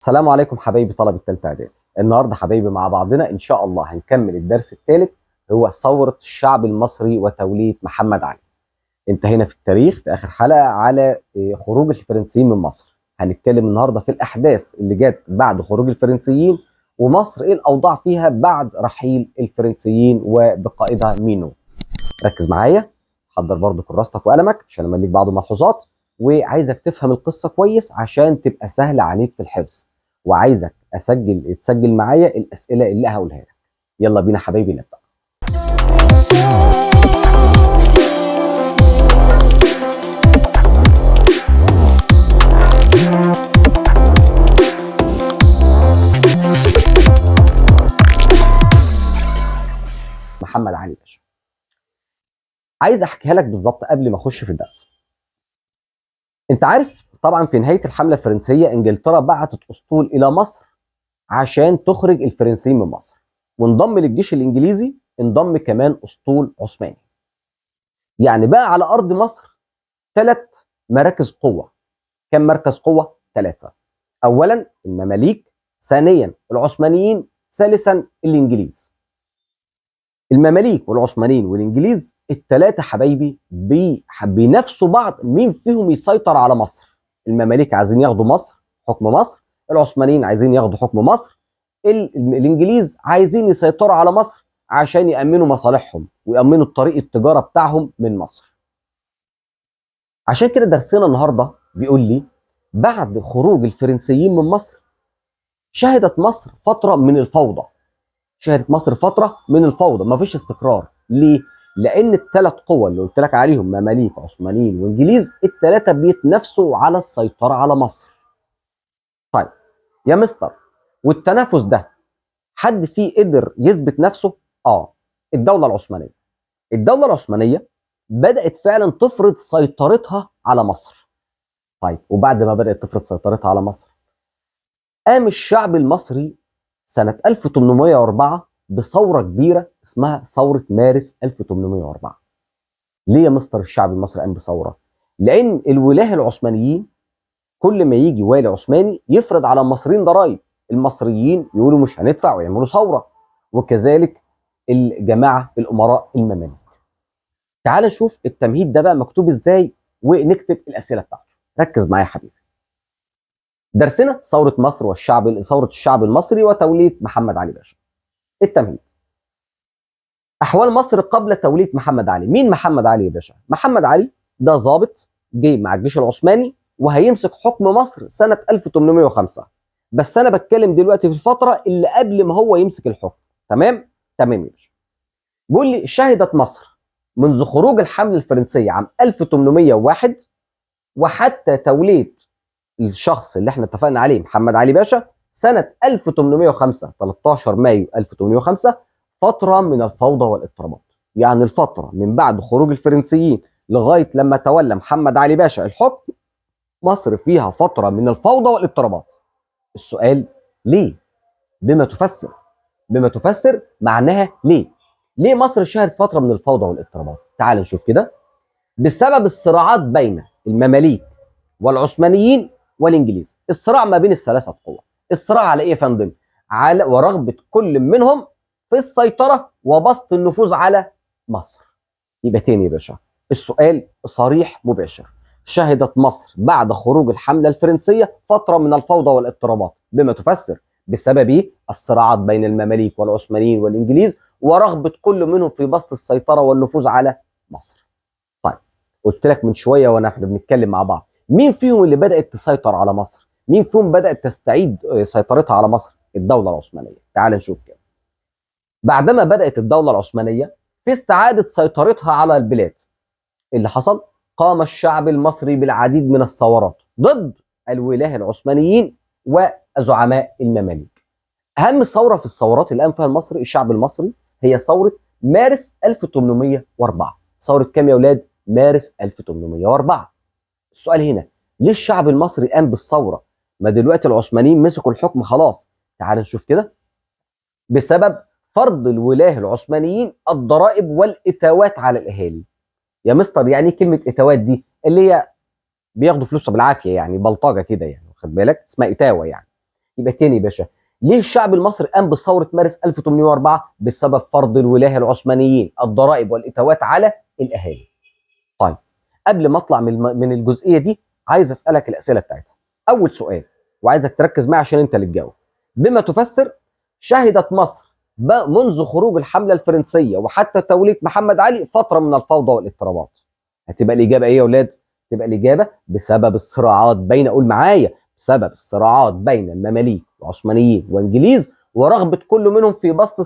السلام عليكم حبايبي طلبة تالتة إعدادي. النهارده حبايبي مع بعضنا إن شاء الله هنكمل الدرس الثالث، هو ثورة الشعب المصري وتولية محمد علي. انتهينا في التاريخ في آخر حلقة على خروج الفرنسيين من مصر. هنتكلم النهارده في الأحداث اللي جت بعد خروج الفرنسيين، ومصر إيه الأوضاع فيها بعد رحيل الفرنسيين وبقائدها مينو. ركز معايا، حضر برضو كراستك وقلمك عشان لما ليك بعض الملحوظات، وعايزك تفهم القصه كويس عشان تبقى سهله عليك في الحفظ، وعايزك تسجل معايا الاسئله اللي هقولها لك. يلا بينا حبايبي نبدا. محمد علي باشا، عايز احكيها لك بالظبط قبل ما اخش في الدرس. انت عارف طبعا في نهايه الحمله الفرنسيه انجلترا بعتت اسطول الى مصر عشان تخرج الفرنسيين من مصر، وانضم للجيش الانجليزي انضم كمان اسطول عثماني. يعني بقى على ارض مصر ثلاث مراكز قوه. كم مركز قوه؟ ثلاثه. اولا المماليك، ثانيا العثمانيين، ثالثا الانجليز. المماليك والعثمانيين والانجليز الثلاثه حبايبي بينافسوا بعض مين فيهم يسيطر على مصر. المماليك عايزين ياخدوا مصر، حكم مصر. العثمانيين عايزين ياخدوا حكم مصر. الانجليز عايزين يسيطروا على مصر عشان يامنوا مصالحهم ويامنوا الطريق التجاره بتاعهم من مصر. عشان كده درسنا النهارده بيقول لي بعد خروج الفرنسيين من مصر شهدت مصر فتره من الفوضى. شهدت مصر فتره من الفوضى، مفيش استقرار. ليه؟ لان الثلاث قوى اللي قلت لك عليهم مماليك وعثمانيين وانجليز الثلاثه بيتنافسوا على السيطره على مصر. طيب يا مستر، والتنافس ده حد فيه قدر يثبت نفسه؟ الدوله العثمانيه. الدوله العثمانيه بدات فعلا تفرض سيطرتها على مصر. طيب وبعد ما بدات تفرض سيطرتها على مصر قام الشعب المصري سنة 1804 بثورة كبيرة اسمها ثورة مارس 1804. ليه يا مستر الشعب المصري قام بثورة؟ لأن الولاة العثمانيين كل ما يجي والي عثماني يفرض على المصريين ضرائب، المصريين يقولوا مش هندفع ويعملوا ثورة، وكذلك الجماعة الأمراء المماليك. تعال نشوف التمهيد ده بقى مكتوب ازاي ونكتب الأسئلة بتاعته. ركز معايا يا حبيبي. درسنا ثورة مصر ثورة الشعب المصري وتولية محمد علي باشا. التمهيد: أحوال مصر قبل تولية محمد علي. مين محمد علي يا باشا؟ محمد علي ده ضابط جاي مع الجيش العثماني وهيمسك حكم مصر سنة 1805. بس أنا بتكلم دلوقتي في الفترة اللي قبل ما هو يمسك الحكم. تمام؟ تمام يا باشا. بيقول لي شهدت مصر منذ خروج الحملة الفرنسية عام 1801 وحتى تولية الشخص اللي احنا اتفقنا عليه محمد علي باشا سنة 1805 13 مايو 1805 فترة من الفوضى والاضطرابات. يعني الفترة من بعد خروج الفرنسيين لغاية لما تولى محمد علي باشا الحكم مصر فيها فترة من الفوضى والاضطرابات. السؤال ليه؟ بما تفسر معناها ليه؟ ليه مصر شهدت فترة من الفوضى والاضطرابات؟ تعال نشوف كده. بسبب الصراعات بين المماليك والعثمانيين والانجليز. الصراع ما بين الثلاثه قوى. الصراع على ايه يا فندم؟ على ورغبه كل منهم في السيطره وبسط النفوذ على مصر. يبقى تاني يا باشا، السؤال صريح مباشر. شهدت مصر بعد خروج الحمله الفرنسيه فتره من الفوضى والاضطرابات. بما تفسر بسبب ايه؟ الصراعات بين المماليك والعثمانيين والانجليز ورغبه كل منهم في بسط السيطره والنفوذ على مصر. طيب قلت لك من شويه احنا بنتكلم مع بعض، مين فيهم اللي بدات تسيطر على مصر؟ مين فيهم بدات تستعيد سيطرتها على مصر؟ الدوله العثمانيه. تعال نشوف كده. بعدما بدات الدوله العثمانيه في استعاده سيطرتها على البلاد، اللي حصل؟ قام الشعب المصري بالعديد من الثورات ضد الولاه العثمانيين وزعماء المماليك. اهم ثوره في الثورات اللي قام فيها المصري الشعب المصري هي ثوره مارس 1804. ثوره كام يا اولاد؟ مارس 1804. السؤال هنا، ليه الشعب المصري قام بالثوره؟ ما دلوقتي العثمانيين مسكوا الحكم خلاص. تعال نشوف كده. بسبب فرض الولاه العثمانيين الضرائب والاتاوات على الاهالي. يا مستر يعني كلمه اتاوات دي اللي هي بياخدوا فلوسها بالعافيه، يعني بلطجه كده، يعني واخد بالك؟ اسمها اتاوه يعني. يبقى تاني يا باشا، ليه الشعب المصري قام بثوره مارس 1804؟ بسبب فرض الولايه العثمانيين الضرائب والاتاوات على الاهالي. طيب قبل ما اطلع من الجزئيه دي، عايز اسالك الاسئله بتاعتها. اول سؤال، وعايزك تركز معايا عشان انت اللي تجاوب. بما تفسر شهدت مصر منذ خروج الحمله الفرنسيه وحتى توليه محمد علي فتره من الفوضى والاضطرابات. هتبقى الاجابه ايه يا اولاد؟ تبقى الاجابه بسبب الصراعات بين، قول معايا، بسبب الصراعات بين المماليك والعثمانيين وانجليز، ورغبه كل منهم في بسط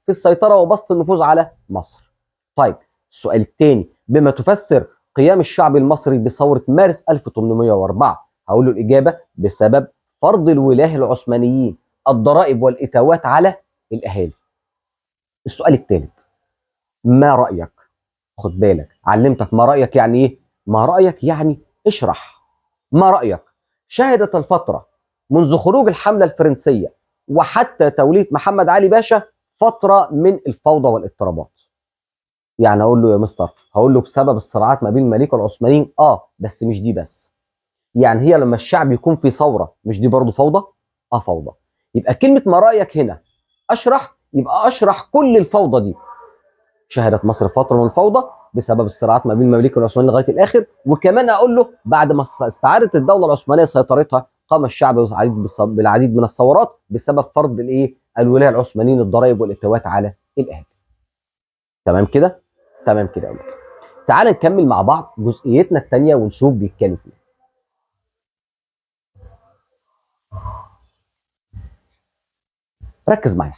السيطره وبسط النفوذ على مصر. طيب السؤال الثاني، بما تفسر قيام الشعب المصري بثوره مارس 1804. هقول له الاجابه بسبب فرض الولاه العثمانيين الضرائب والاتاوات على الاهالي. السؤال الثالث، ما رايك؟ خد بالك، علمتك ما رايك يعني ايه؟ ما رايك يعني اشرح. ما رايك شهدت الفتره منذ خروج الحمله الفرنسيه وحتى توليه محمد علي باشا فتره من الفوضى والاضطرابات. يعني اقول له يا مستر، هقول له بسبب الصراعات ما بين المماليك والعثمانيين، بس مش دي بس. يعني هي لما الشعب يكون في ثوره، مش دي برضه فوضى؟ فوضى. يبقى كلمه ما رايك هنا اشرح، يبقى اشرح كل الفوضى دي. شهدت مصر فتره من الفوضى بسبب الصراعات ما بين المماليك والعثمانيين لغايه الاخر. وكمان اقول له بعد ما استعادت الدوله العثمانيه سيطرتها، قام الشعب بالعديد من الثورات بسبب فرض الولايه العثمانيين الضرائب والاتاوات على الاهالي. تمام كده؟ تمام كده يا ولاد. تعال نكمل مع بعض جزئيتنا الثانيه ونشوف بيتكلم فيها. ركز معايا.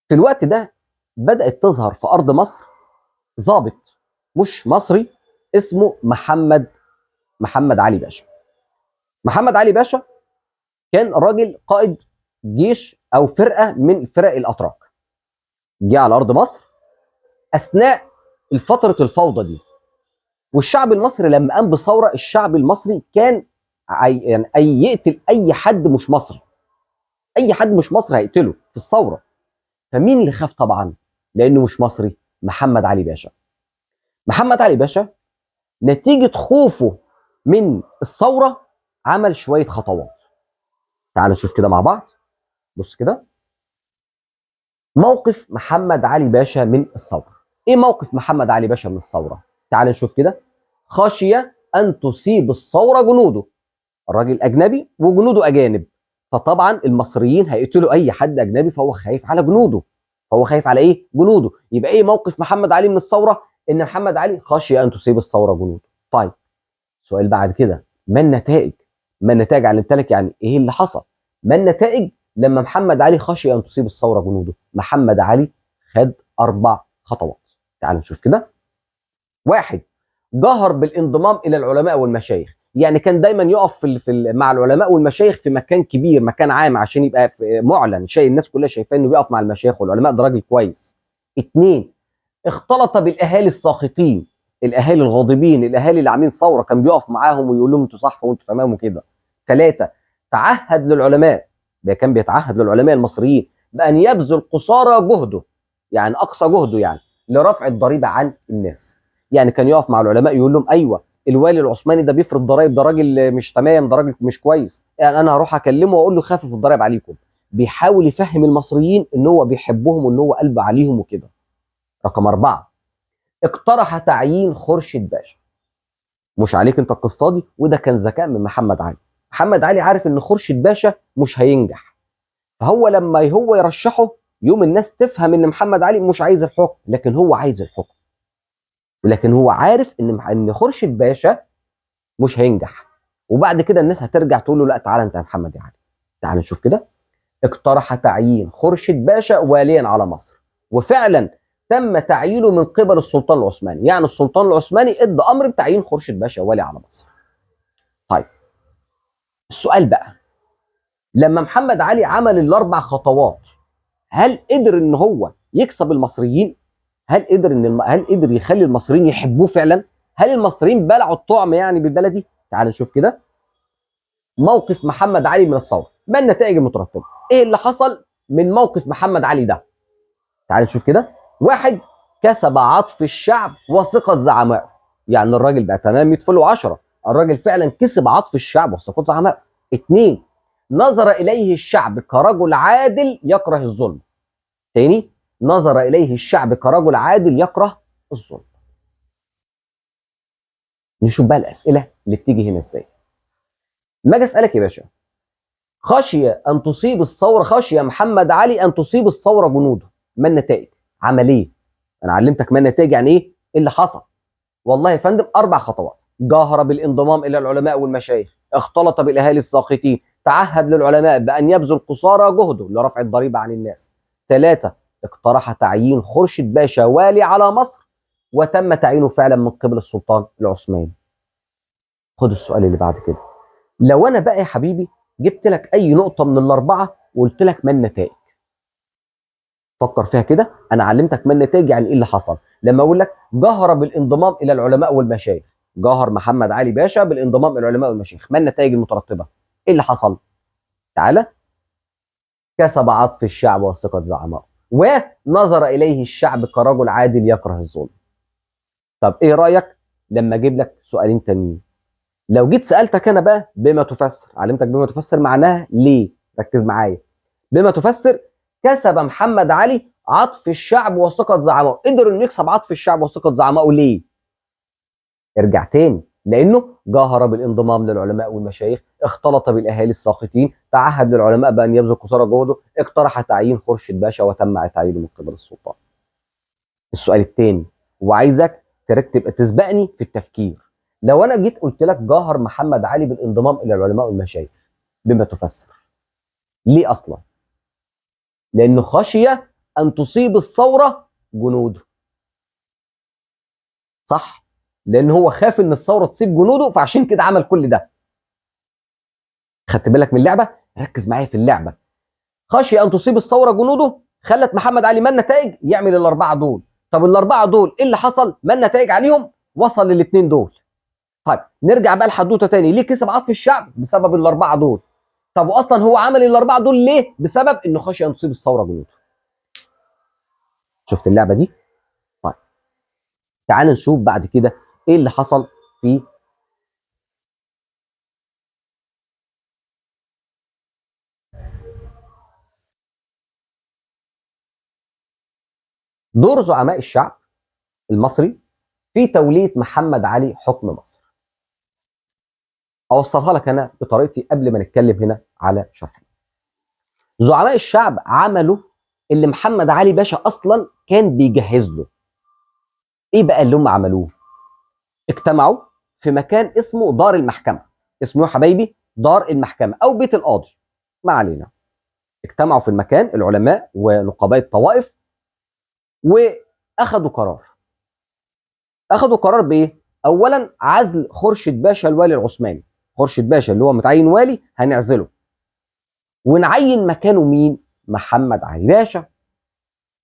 في الوقت ده بدأت تظهر في أرض مصر ضابط مش مصري اسمه محمد علي باشا. محمد علي باشا كان راجل قائد جيش أو فرقة من فرق الأتراك. جه على أرض مصر أثناء فترة الفوضى دي، والشعب المصري لما قام بثورة، الشعب المصري كان يعني يقتل أي حد مش مصري. أي حد مش مصري هيقتله في الثورة. فمين اللي خاف طبعا لانه مش مصري؟ محمد علي باشا. محمد علي باشا نتيجه خوفه من الثوره عمل شويه خطوات. تعال نشوف كده مع بعض. بص كده، موقف محمد علي باشا من الثوره. ايه موقف محمد علي باشا من الثوره؟ تعال نشوف كده. خشي ان تصيب الثوره جنوده. الراجل اجنبي وجنوده اجانب، فطبعا المصريين هيقتلوا اي حد اجنبي، فهو خايف على جنوده. فهو خايف على ايه؟ جنوده. يبقى ايه موقف محمد علي من الثوره؟ ان محمد علي خشي ان تصيب الثوره جنوده. طيب سؤال بعد كده، ما النتائج؟ ما النتائج علمت لك يعني ايه اللي حصل. ما النتائج لما محمد علي خشي ان تصيب الثوره جنوده؟ محمد علي خد 4 خطوات. تعال نشوف كده. 1، جهر بالانضمام الى العلماء والمشايخ. يعني كان دايما يقف مع العلماء والمشايخ في مكان كبير، مكان عام، عشان يبقى معلن، شيء الناس كلها شايفاه انه بيقف مع المشايخ والعلماء، ده راجل كويس. 2، اختلط بالاهالي الساخطين، الاهالي الغاضبين، الاهالي اللي عاملين ثوره، كان بيقف معاهم ويقول لهم انتوا صح وانتوا تمام وكده. 3، تعهد للعلماء، كان بيتعهد للعلماء المصريين بان يبذل قصارى جهده، يعني اقصى جهده، يعني لرفع الضريبه عن الناس. يعني كان يقف مع العلماء يقول لهم ايوه الوالي العثماني ده بيفرض ضرائب، ده راجل مش تمام، ده راجل مش كويس، يعني انا هروح اكلمه واقول له خفف الضرائب عليكم. بيحاول يفهم المصريين ان هو بيحبهم وان هو قلب عليهم وكده. رقم 4، اقترح تعيين خورشيد باشا. مش عليك انت القصه دي، وده كان ذكاء من محمد علي. محمد علي عارف ان خورشيد باشا مش هينجح، فهو لما هو يرشحه يوم الناس تفهم ان محمد علي مش عايز الحكم، لكن هو عايز الحكم. ولكن هو عارف ان خورشيد باشا مش هينجح، وبعد كده الناس هترجع تقول له لا تعالى انت يا محمد علي. تعال نشوف كده. اقترح تعيين خورشيد باشا واليا على مصر، وفعلا تم تعيينه من قبل السلطان العثماني. يعني السلطان العثماني ادى امر بتعيين خورشيد باشا والي على مصر. طيب السؤال بقى، لما محمد علي عمل ال4 خطوات، هل قدر ان هو يكسب المصريين؟ هل قدر يخلي المصريين يحبوه فعلا؟ هل المصريين بلعوا الطعم يعني بالبلدي؟ تعال نشوف كده. موقف محمد علي من الثوره، ما النتائج المترتبه؟ ايه اللي حصل من موقف محمد علي ده؟ تعال نشوف كده. 1، كسب عطف الشعب وثقه زعمائه. يعني الراجل بقى تمام 100 فل و10، الراجل فعلا كسب عطف الشعب وثقه زعمائه. 2، نظر إليه الشعب كرجل عادل يكره الظلم. تاني، نظر إليه الشعب كرجل عادل يكره الظلم. نشوف بقى الأسئلة اللي بتيجي هنا إزاي. ما أجي أسألك يا باشا، خشي محمد علي أن تصيب الثورة جنوده، ما النتائج؟ عمل إيه؟ أنا علمتك ما النتائج يعني إيه؟ إيه اللي حصل؟ والله يا فندم 4 خطوات: جاهر بالانضمام إلى العلماء والمشايخ، اختلط بالأهالي الساخطين، تعهد للعلماء بأن يبذل قصارى جهده لرفع الضريبة عن الناس. 3، اقترح تعيين خورشيد باشا والي على مصر، وتم تعيينه فعلا من قبل السلطان العثماني. خد السؤال اللي بعد كده. لو أنا بقى يا حبيبي جبت لك أي نقطة من ال4 وقلت لك ما النتائج؟ فكر فيها كده. أنا علمتك ما النتائج يعني إيه اللي حصل. لما أقول لك جاهر بالانضمام إلى العلماء والمشايخ، جاهر محمد علي باشا بالانضمام إلى العلماء والمشايخ، ما النتائج المترتبة؟ إيه اللي حصل؟ تعالى. كسب عطف الشعب وثقة زعمائه، ونظر إليه الشعب كرجل عادل يكره الظلم. طب إيه رأيك لما أجيب لك سؤالين تانيين؟ لو جيت سألتك أنا بقى بما تفسر، علمتك بما تفسر معناها ليه؟ ركز معايا. بما تفسر، كسب محمد علي عطف الشعب وثقة زعمائه. قدر إنه يكسب عطف الشعب وثقة زعمائه ليه؟ ارجع تاني. لأنه جاهر بالانضمام للعلماء والمشايخ، اختلط بالأهالي الساخطين، تعهد للعلماء بأن يبذل قصارى جهده، اقترح تعيين خورشيد باشا وتم تعيينه من قبل السلطان. السؤال الثاني، وعايزك ترتب تسبقني في التفكير. لو انا جيت قلت لك جاهر محمد علي بالانضمام الى العلماء والمشايخ، بما تفسر ليه اصلا؟ لانه خشي ان تصيب الثوره جنوده. صح؟ لان هو خاف ان الثوره تصيب جنوده، فعشان كده عمل كل ده. خدت بالك من اللعبه؟ ركز معايا في اللعبه. خشي ان تصيب الثوره جنوده خلت محمد علي ما النتائج؟ يعمل ال4 دول. طب ال4 دول ايه اللي حصل؟ ما النتائج عليهم؟ وصل لل2 دول. طيب نرجع بقى لحدوته تاني. ليه كسب عطف الشعب؟ بسبب ال4 دول. طب واصلا هو عمل ال4 دول ليه؟ بسبب انه خشي ان تصيب الثوره جنوده. شفت اللعبه دي؟ طيب تعال نشوف بعد كده ايه اللي حصل في دور زعماء الشعب المصري في توليه محمد علي حكم مصر. اوصلها لك انا بطريقتي قبل ما نتكلم هنا على شرحها. زعماء الشعب عملوا اللي محمد علي باشا اصلا كان بيجهز له. ايه بقى اللي هم عملوه؟ اجتمعوا في مكان اسمه دار المحكمه. اسمه يا حبايبي دار المحكمه او بيت القاضي، ما علينا. اجتمعوا في المكان العلماء ونقباء الطوائف، واخدوا قرار. اخدوا قرار بايه؟ اولا عزل خورشيد باشا الوالي العثماني. خورشيد باشا اللي هو متعين والي هنعزله، ونعين مكانه مين؟ محمد علي باشا.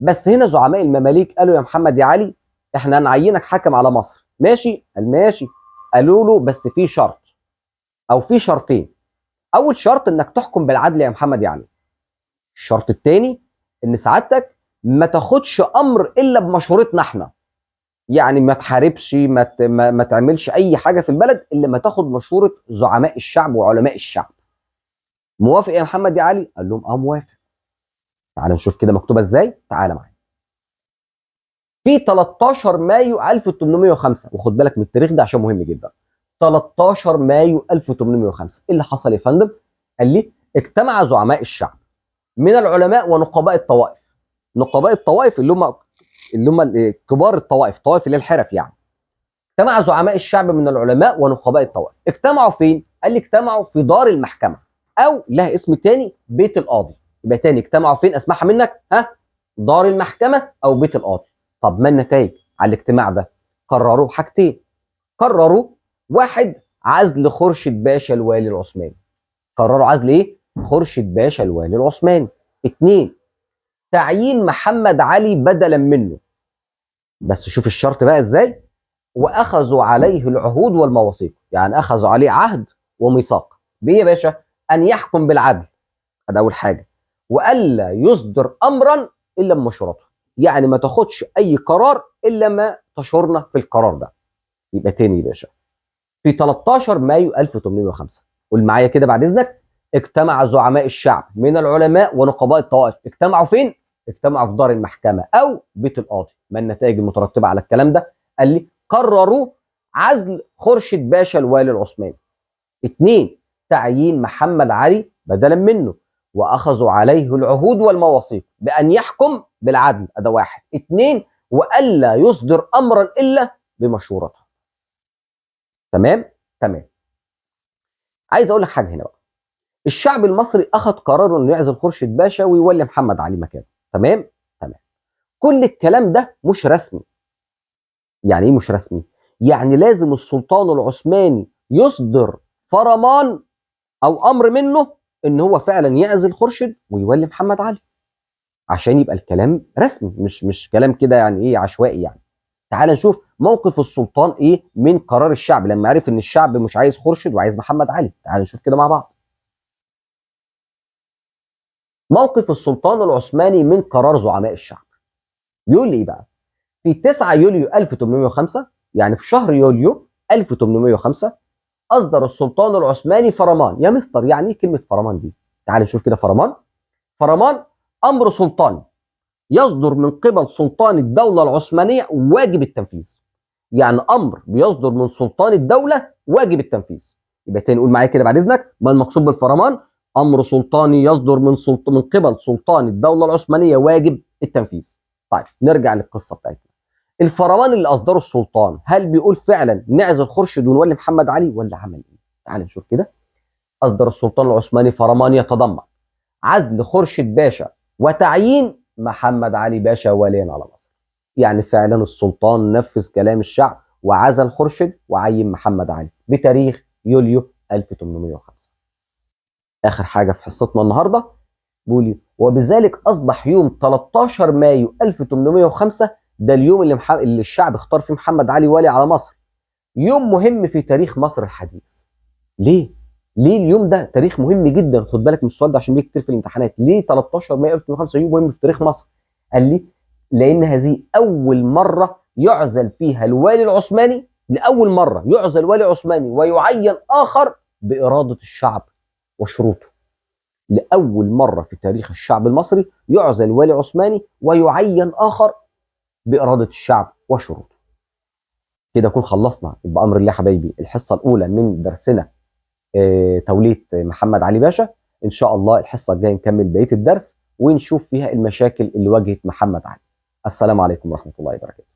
بس هنا زعماء المماليك قالوا يا محمد يا علي احنا هنعينك حاكم على مصر. ماشي؟ قال ماشي. قالوا له بس في شرط او في شرطين. اول شرط انك تحكم بالعدل يا محمد يا علي. الشرط الثاني ان سعادتك ما تاخدش امر الا بمشورتنا احنا. يعني ما تحاربش، ما تعملش اي حاجه في البلد الا ما تاخد مشوره زعماء الشعب وعلماء الشعب. موافق يا محمد يا علي؟ قال لهم اه موافق. تعال نشوف كده مكتوبه ازاي. تعال معايا. في 13 مايو 1805، وخد بالك من التاريخ ده عشان مهم جدا. 13 مايو 1805 ايه اللي حصل يا فندم؟ قال لي اجتمع زعماء الشعب من العلماء ونقباء الطوائف. نقباء الطوائف اللي هم كبار الطوائف، طوائف اللي هي الحرف يعني. اجتمع زعماء الشعب من العلماء ونقباء الطوائف. اجتمعوا فين؟ قال لي اجتمعوا في دار المحكمه، او لها اسم تاني بيت القاضي. يبقى تاني اجتمعوا فين؟ اسمعها منك ها. دار المحكمه او بيت القاضي. طب ما النتائج على الاجتماع ده؟ قرروا حاجتين. قرروا واحد عزل خورشيد باشا الوالي العثماني. قرروا عزل ايه؟ خورشيد باشا الوالي العثماني. اتنين، تعيين محمد علي بدلا منه. بس شوف الشرط بقى ازاي. واخذوا عليه العهود والمواثيق. يعني اخذوا عليه عهد وميثاق بايه يا باشا؟ ان يحكم بالعدل. ده اول حاجه. والا يصدر امرا الا بمشورته. يعني ما تاخدش اي قرار الا ما تشورنا في القرار ده. يبقى تاني يا باشا، في 13 مايو 1805 قول معايا كده بعد اذنك. اجتمع زعماء الشعب من العلماء ونقباء الطوائف. اجتمعوا فين؟ اجتمعوا في دار المحكمة أو بيت القاضي. ما النتائج المترتبة على الكلام ده؟ قال لي قرروا عزل خورشيد باشا الوالي العثماني. 2. تعيين محمد علي بدلا منه، وأخذوا عليه العهود والمواثيق بأن يحكم بالعدل. ده 1. 2. وألا يصدر أمرا إلا بمشورته. تمام؟ تمام. عايز أقول لك حاجة هنا بقى. الشعب المصري أخذ قرار إنه يعزل خورشيد باشا ويولي محمد علي مكانه. تمام؟ تمام. كل الكلام ده مش رسمي. يعني إيه مش رسمي؟ يعني لازم السلطان العثماني يصدر فرمان أو أمر منه إن هو فعلا يعزل خورشيد ويولي محمد علي عشان يبقى الكلام رسمي، مش كلام كده يعني إيه عشوائي يعني. تعال نشوف موقف السلطان إيه من قرار الشعب لما عرف إن الشعب مش عايز خورشيد وعايز محمد علي. تعال نشوف كده مع بعض. موقف السلطان العثماني من قرار زعماء الشعب. بيقول لي إيه بقى؟ في 9 يوليو 1805، يعني في شهر يوليو 1805، أصدر السلطان العثماني فرمان. يا مستر يعني إيه كلمة فرمان دي؟ تعال نشوف كده. فرمان أمر سلطاني يصدر من قبل سلطان الدولة العثمانية واجب التنفيذ. يعني أمر بيصدر من سلطان الدولة واجب التنفيذ. يبقى تاني نقول معايا كده بعد إذنك، ما المقصود بالفرمان؟ أمر سلطاني يصدر من قبل سلطان الدولة العثمانية واجب التنفيذ. طيب نرجع للقصة بتاعتنا. الفرمان اللي أصدره السلطان هل بيقول فعلا نعزل خورشيد ونولي محمد علي ولا عمل إيه؟ تعال نشوف كده. أصدر السلطان العثماني فرمان يتضمن عزل خورشيد باشا وتعيين محمد علي باشا واليا على مصر. يعني فعلا السلطان نفذ كلام الشعب وعزل خورشيد وعين محمد علي بتاريخ يوليو 1805. آخر حاجة في حصتنا النهاردة بيقول وبذلك أصبح يوم 13 مايو 1805 ده اليوم اللي الشعب اختار فيه محمد علي والي على مصر. يوم مهم في تاريخ مصر الحديث. ليه؟ ليه اليوم ده تاريخ مهم جدا؟ خد بالك من السؤال ده عشان بيجي كتير في الامتحانات. ليه 13 مايو 1805 يوم مهم في تاريخ مصر؟ قال لي لأن هذه أول مرة يعزل فيها الوالي العثماني، لأول مرة يعزل والي عثماني ويعين آخر بإرادة الشعب وشروطه. لأول مرة في تاريخ الشعب المصري يعزل والي عثماني ويعين آخر بإرادة الشعب وشروطه. كده نكون خلصنا بأمر الله حبايبي الحصة الأولى من درسنا تولية محمد علي باشا. إن شاء الله الحصة الجاية نكمل بقية الدرس ونشوف فيها المشاكل اللي واجهت محمد علي. السلام عليكم ورحمة الله وبركاته.